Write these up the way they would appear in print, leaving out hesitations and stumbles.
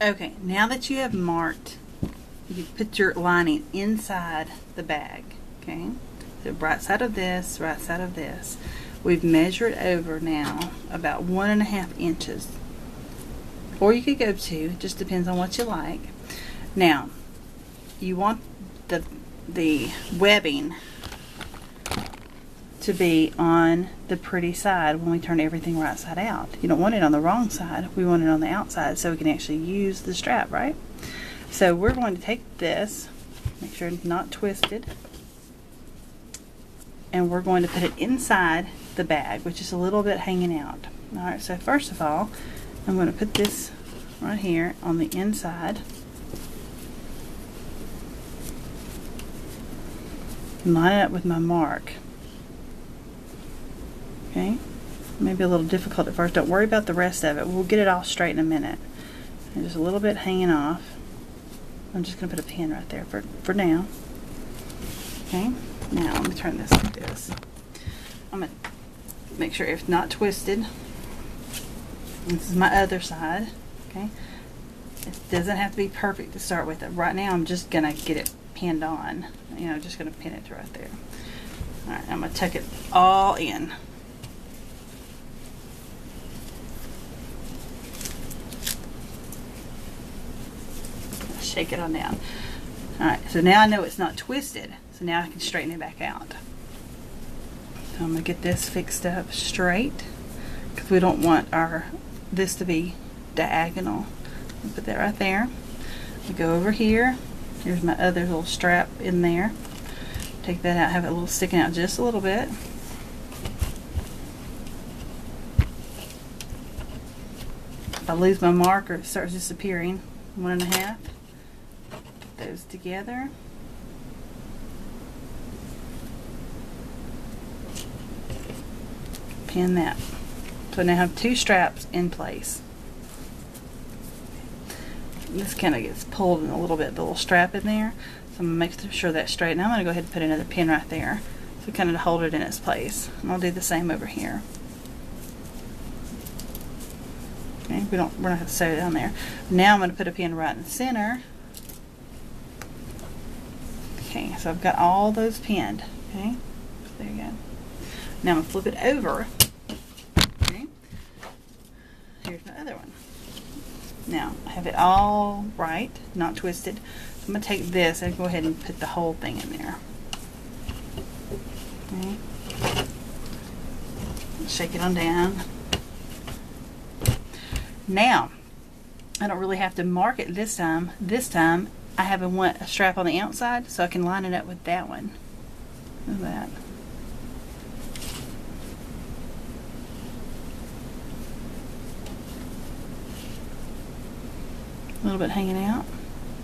Okay, now that you have marked, you put your lining inside the bag. Okay, so right side of this, right side of this. We've measured over now about 1.5 inches, or you could go 2. It just depends on what you like. Now, you want the webbing to be on the pretty side when we turn everything right side out. You don't want it on the wrong side. We want it on the outside so we can actually use the strap, right? So we're going to take this, make sure it's not twisted, and we're going to put it inside the bag, which is a little bit hanging out. Alright, so first of all, I'm going to put this right here on the inside. Line it up with my mark. Okay, maybe a little difficult at first. Don't worry about the rest of it. We'll get it all straight in a minute. And just a little bit hanging off. I'm just going to put a pin right there for now. Okay, now let me turn this like this. I'm going to make sure it's not twisted. This is my other side. Okay, it doesn't have to be perfect to start with. Right now I'm just going to get it pinned on. You know, just going to pin it right there. Alright, I'm going to tuck it all in. Shake it on down. Alright, so now I know it's not twisted, so now I can straighten it back out. So I'm going to get this fixed up straight, because we don't want this to be diagonal. I'll put that right there. We go over here. Here's my other little strap in there. Take that out, have it a little sticking out just a little bit. If I lose my marker, it starts disappearing. 1.5. Put those together. Pin that. So now I have 2 straps in place. This kind of gets pulled in a little bit, the little strap in there. So I'm going to make sure that's straight. Now I'm going to go ahead and put another pin right there, so kind of to hold it in its place. And I'll do the same over here. Okay, we're not going to sew it down there. Now I'm going to put a pin right in the center. Okay, so I've got all those pinned. Okay, there you go. Now I'm going to flip it over. Okay, here's my other one. Now, I have it all right, not twisted. So I'm going to take this and go ahead and put the whole thing in there. Okay. Shake it on down. Now, I don't really have to mark it this time. This time, I have a strap on the outside, so I can line it up with that one. Look at that. A little bit hanging out.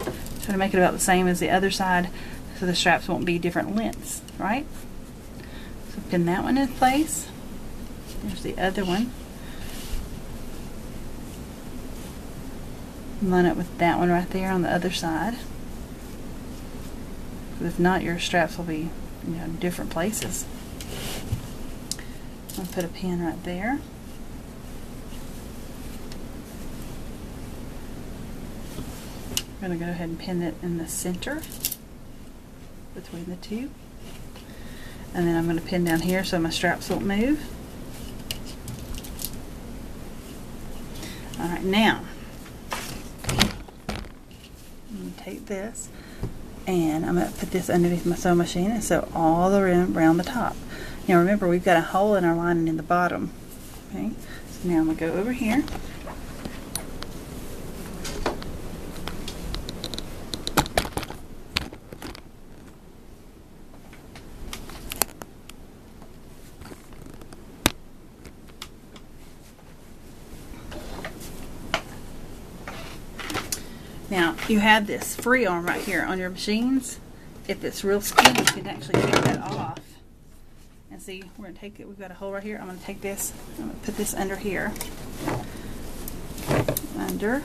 Try to make it about the same as the other side so the straps won't be different lengths, right? So pin that one in place. There's the other one. Line up with that one right there on the other side. Because if not, your straps will be, you know, different places. I'll put a pin right there. I'm going to go ahead and pin it in the center between the 2. And then I'm going to pin down here so my straps won't move. Alright, now I'm going to take this and I'm going to put this underneath my sewing machine and sew all around the top. Now remember, we've got a hole in our lining in the bottom. Okay, so now I'm going to go over here. Now, you have this free arm right here on your machines. If it's real skinny, you can actually take that off. And see, we're going to take it, we've got a hole right here. I'm going to take this, I'm going to put this under here. Under.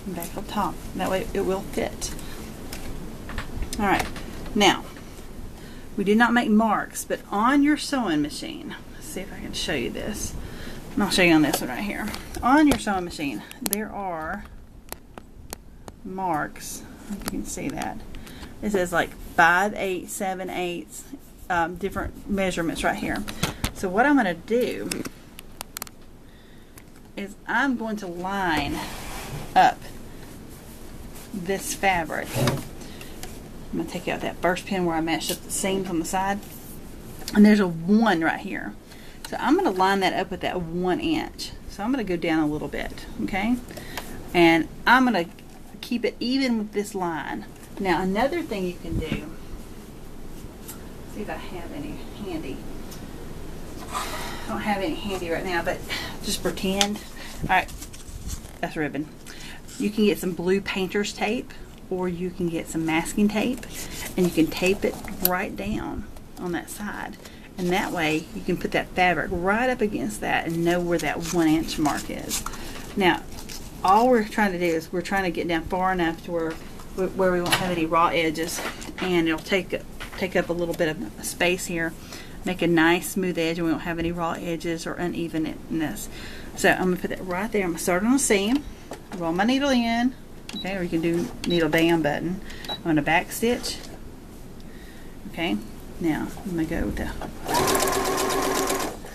And back on top. That way it will fit. Alright, now, we did not make marks, but on your sewing machine, let's see if I can show you this. And I'll show you on this one right here. on your sewing machine, there are marks. If you can see that. It says like 5/8, 7/8, different measurements right here. So what I'm going to do is I'm going to line up this fabric. I'm going to take out that first pin where I matched up the seams on the side. And there's a 1 right here. So I'm going to line that up with that 1 inch. So I'm going to go down a little bit, okay? And I'm going to keep it even with this line. Now another thing you can do, see if I have any handy. I don't have any handy right now, but just pretend. Alright, that's ribbon. You can get some blue painter's tape, or you can get some masking tape, and you can tape it right down on that side. And that way you can put that fabric right up against that and know where that 1 inch mark is. Now, all we're trying to do is we're trying to get down far enough to where we won't have any raw edges, and it'll take up a little bit of space here, make a nice smooth edge, and we won't have any raw edges or unevenness. So I'm going to put that right there. I'm going to start on the seam, roll my needle in, okay, or you can do needle down button. I'm going to back stitch. Okay, now I'm going to go with that.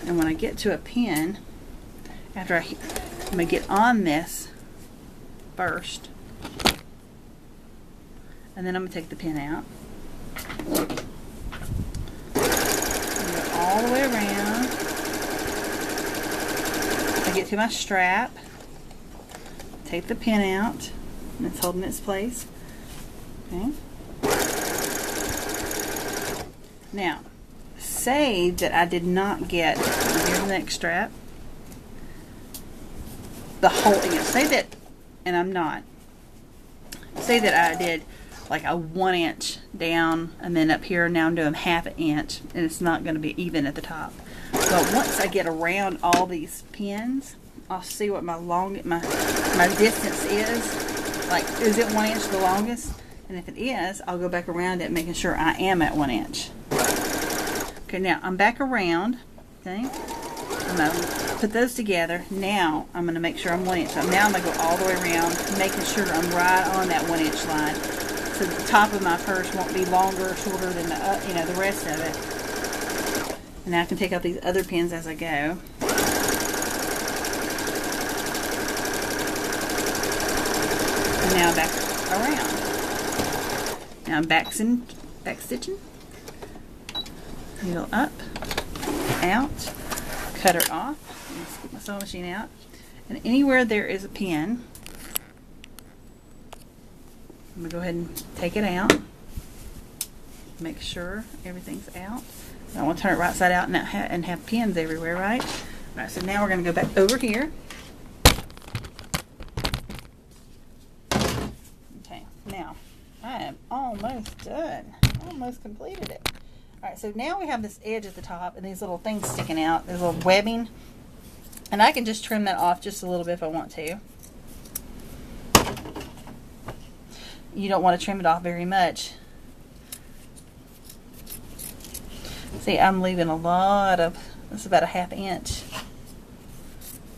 And when I get to a pin, I'm going to get on this first, and then I'm going to take the pin out. Go all the way around. I get to my strap, take the pin out, and it's holding its place. Okay. Now, say that I did not get, here's the next strap, the whole inch. Say that, and I'm not. Say that I did like a 1 inch down, and then up here now I'm doing 1/2 inch, and it's not going to be even at the top. But once I get around all these pins, I'll see what my distance is. Like, is it 1 inch the longest? And if it is, I'll go back around it, making sure I am at 1 inch. Okay, now I'm back around. Okay, I'm going to put those together. Now I'm going to make sure I'm 1 inch. So now I'm going to go all the way around, making sure I'm right on that 1 inch line. So the top of my purse won't be longer or shorter than the rest of it. And now I can take out these other pins as I go. And now back around. Now I'm back stitching. Needle up, out, cut her off. Let's get my sewing machine out. And anywhere there is a pin, I'm going to go ahead and take it out. Make sure everything's out. I don't want to turn it right side out and have pins everywhere, right? Alright, so now we're going to go back over here. Okay, now I am almost done. Almost completed it. Alright, so now we have this edge at the top and these little things sticking out, this little webbing. And I can just trim that off just a little bit if I want to. You don't want to trim it off very much. See, I'm leaving a lot of, this is about a 1/2 inch.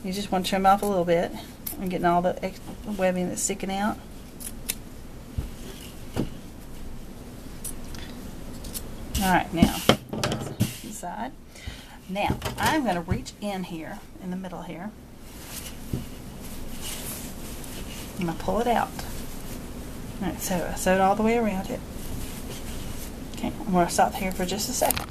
You just want to trim off a little bit. I'm getting all the extra webbing that's sticking out. Alright, now, this side. Now, I'm going to reach in here, in the middle here. I'm going to pull it out. Alright, so I sewed all the way around it. Okay, I'm going to stop here for just a second.